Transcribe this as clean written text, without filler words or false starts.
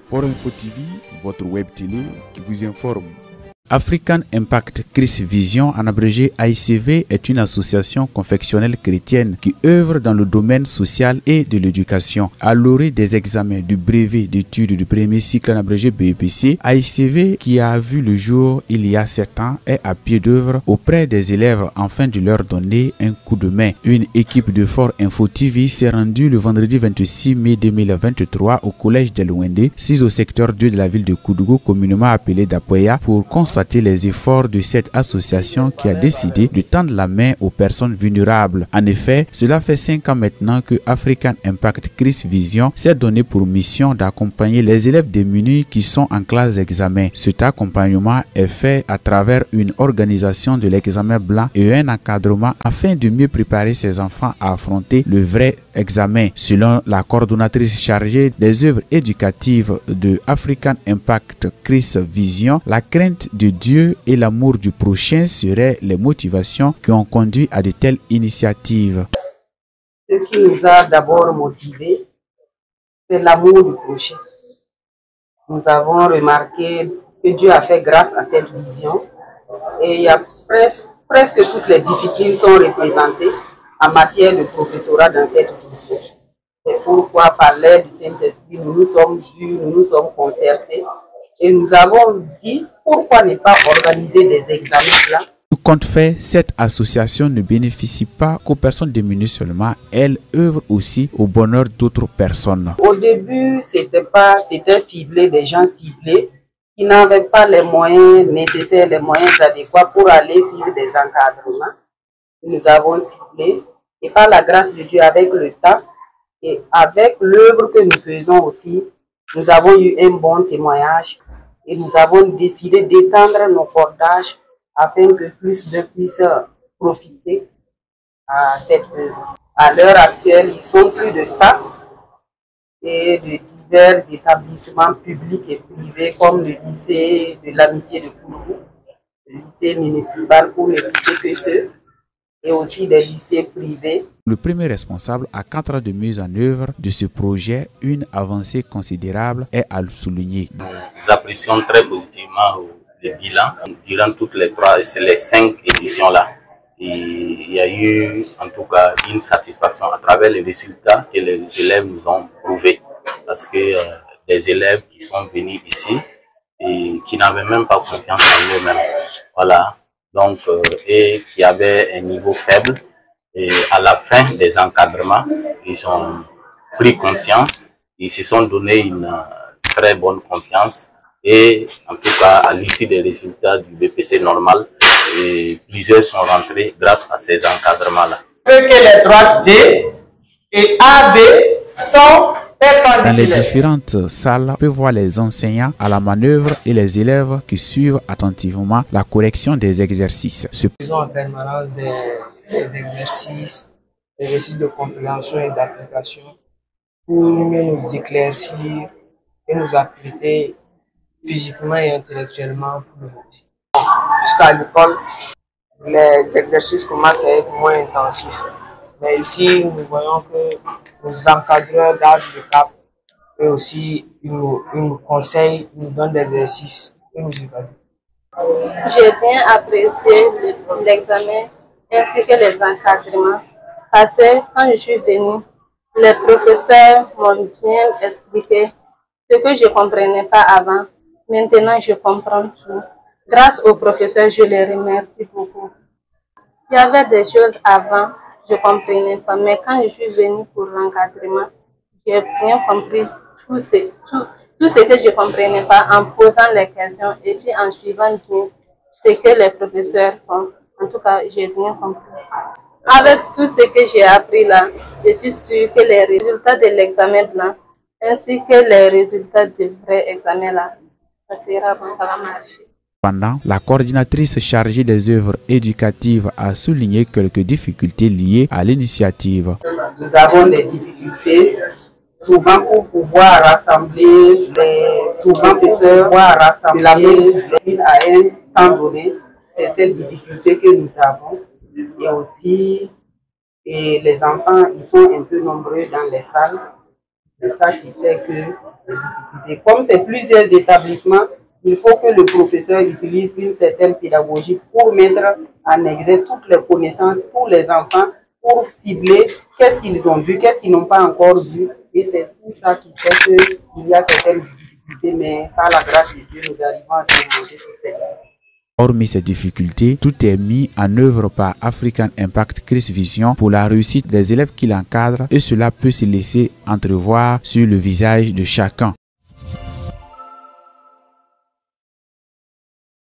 Forum Info TV, votre web télé qui vous informe. African Impact Christ Vision, en abrégé AICV, est une association confessionnelle chrétienne qui œuvre dans le domaine social et de l'éducation. À l'orée des examens du brevet d'études du premier cycle en abrégé BEPC, AICV, qui a vu le jour il y a 7 ans, est à pied d'œuvre auprès des élèves afin de leur donner un coup de main. Une équipe de Forum Info TV s'est rendue le vendredi 26 mai 2023 au collège d'Elouendé, 6 au secteur 2 de la ville de Koudougou, communément appelé Dapoya, pour constater les efforts de cette association qui a décidé de tendre la main aux personnes vulnérables. En effet, cela fait 5 ans maintenant que African Impact Christ Vision s'est donné pour mission d'accompagner les élèves démunis qui sont en classe d'examen. Cet accompagnement est fait à travers une organisation de l'examen blanc et un encadrement afin de mieux préparer ces enfants à affronter le vrai examen. Selon la coordonnatrice chargée des œuvres éducatives de African Impact Christ Vision, la crainte de Dieu et l'amour du prochain seraient les motivations qui ont conduit à de telles initiatives. Ce qui nous a d'abord motivés, c'est l'amour du prochain. Nous avons remarqué que Dieu a fait grâce à cette vision et il y a presque toutes les disciplines sont représentées en matière de professorat dans cette vision. C'est pourquoi, par l'aide du Saint-Esprit, nous nous sommes vus, nous nous sommes concertés et nous avons dit pourquoi ne pas organiser des examens là. Tout compte fait, cette association ne bénéficie pas qu'aux personnes démunies seulement, elle œuvre aussi au bonheur d'autres personnes. Au début, c'était ciblé des gens ciblés qui n'avaient pas les moyens nécessaires, les moyens adéquats pour aller suivre des encadrements. Nous avons ciblé et par la grâce de Dieu, avec le temps et avec l'œuvre que nous faisons aussi, nous avons eu un bon témoignage et nous avons décidé d'étendre nos cordages afin que plus de puissent profiter à cette œuvre. À l'heure actuelle, ils sont plus de 100 et de divers établissements publics et privés comme le lycée de l'amitié de Koudougou, le lycée municipal pour ne citer que ceux, et aussi des lycées privés. Le premier responsable à 4 ans de mise en œuvre de ce projet, une avancée considérable est à le souligner. Nous apprécions très positivement le bilan durant toutes les 5 éditions-là. Il y a eu en tout cas une satisfaction à travers les résultats que les élèves nous ont prouvés. Parce que des élèves qui sont venus ici et qui n'avaient même pas confiance en eux-mêmes. Voilà. Donc, et qui avaient un niveau faible. Et à la fin des encadrements, ils ont pris conscience, ils se sont donné une très bonne confiance. Et en tout cas, à l'issue des résultats du BPC normal, et plusieurs sont rentrés grâce à ces encadrements-là. Que les droites D et AB sont dans les différentes salles, on peut voir les enseignants à la manœuvre et les élèves qui suivent attentivement la correction des exercices. Nous faisons en permanence des exercices de compréhension et d'application pour mieux nous éclaircir et nous appliquer physiquement et intellectuellement pour le métier. Jusqu'à l'école, les exercices commencent à être moins intensifs. Mais ici, nous voyons que nos encadreurs gardent le cap et aussi ils nous conseillent, ils nous donnent des exercices et nous évaluent. J'ai bien apprécié l'examen ainsi que les encadrements parce que quand je suis venue, les professeurs m'ont bien expliqué ce que je ne comprenais pas avant. Maintenant, je comprends tout. Grâce aux professeurs, je les remercie beaucoup. Il y avait des choses avant, je ne comprenais pas, mais quand je suis venue pour l'encadrement, j'ai bien compris tout ce que je ne comprenais pas en posant les questions et puis en suivant bien ce que les professeurs font. En tout cas, j'ai bien compris. Avec tout ce que j'ai appris là, je suis sûre que les résultats de l'examen blanc ainsi que les résultats du vrai examen là, ça sera bon, ça va marcher. Cependant, la coordinatrice chargée des œuvres éducatives a souligné quelques difficultés liées à l'initiative. Nous avons des difficultés souvent pour pouvoir rassembler les professeurs, pouvoir rassembler la même discipline à un temps donné. C'est cette difficulté que nous avons. Et aussi, les enfants, ils sont un peu nombreux dans les salles. C'est ça qui fait que les difficultés. Comme c'est plusieurs établissements, il faut que le professeur utilise une certaine pédagogie pour mettre en exergue toutes les connaissances pour les enfants, pour cibler qu'est-ce qu'ils ont vu, qu'est-ce qu'ils n'ont pas encore vu. Et c'est tout ça qui fait qu'il y a certaines difficultés, mais par la grâce de Dieu, nous arrivons à surmonter toutes ces difficultés. Hormis ces difficultés, tout est mis en œuvre par African Impact Chris Vision pour la réussite des élèves qui l'encadrent et cela peut se laisser entrevoir sur le visage de chacun.